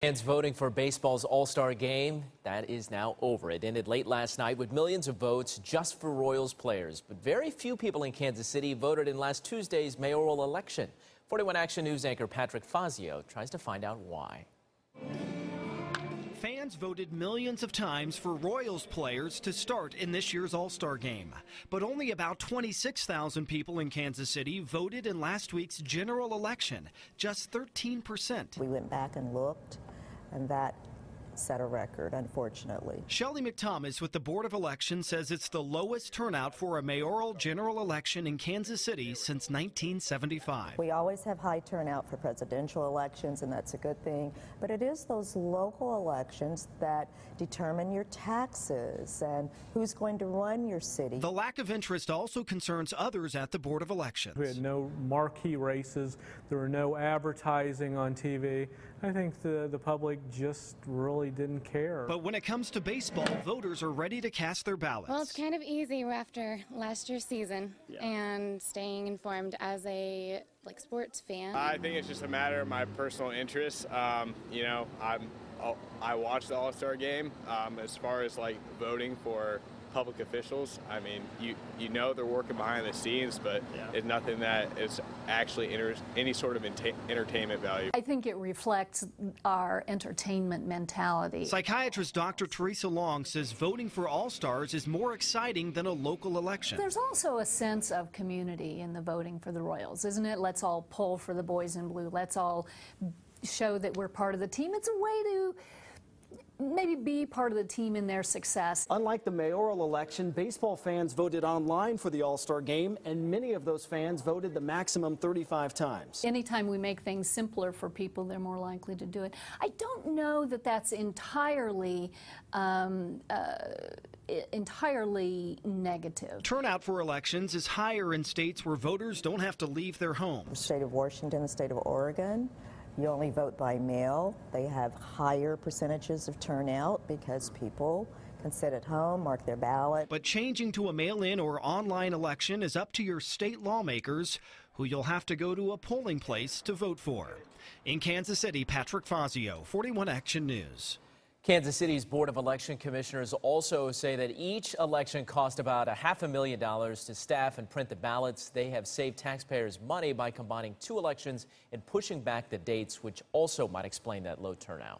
Fans voting for baseball's All-Star game, that is now over. It ended late last night with millions of votes just for Royals players. But very few people in Kansas City voted in last Tuesday's mayoral election. 41 Action News anchor Patrick Fazio tries to find out why. Fans voted millions of times for Royals players to start in this year's All-Star game. But only about 26,000 people in Kansas City voted in last week's general election, just 13%. We went back and looked, and that set a record, unfortunately. Shelley McThomas with the Board of Elections says it's the lowest turnout for a mayoral general election in Kansas City since 1975. We always have high turnout for presidential elections, and that's a good thing. But it is those local elections that determine your taxes and who's going to run your city. The lack of interest also concerns others at the Board of Elections. We had no marquee races. There were no advertising on TV. I think the public just really didn't care. But when it comes to baseball, voters are ready to cast their ballots. Well, it's kind of easy after last year's season and staying informed as a sports fan. I think it's just a matter of my personal interests. You know, I watch the All-Star game. As far as voting for public officials, I mean, you know they're working behind the scenes, but it's nothing that is actually any sort of entertainment value. I think it reflects our entertainment mentality. Psychiatrist Dr. Teresa Long says voting for All-Stars is more exciting than a local election. There's also a sense of community in the voting for the Royals, isn't it? Let's all pull for the boys in blue. Let's all show that we're part of the team. It's a way to maybe be part of the team in their success. Unlike the mayoral election, baseball fans voted online for the All-Star game, and many of those fans voted the maximum 35 times. Anytime we make things simpler for people, they're more likely to do it. I don't know that that's entirely negative. Turnout for elections is higher in states where voters don't have to leave their homes. The state of Washington, the state of Oregon, you only vote by mail. They have higher percentages of turnout because people can sit at home, mark their ballot. But changing to a mail-in or online election is up to your state lawmakers, who you'll have to go to a polling place to vote for. In Kansas City, Patrick Fazio, 41 Action News. Kansas City's Board of Election Commissioners also say that each election cost about $500,000 to staff and print the ballots. They have saved taxpayers money by combining two elections and pushing back the dates, which also might explain that low turnout.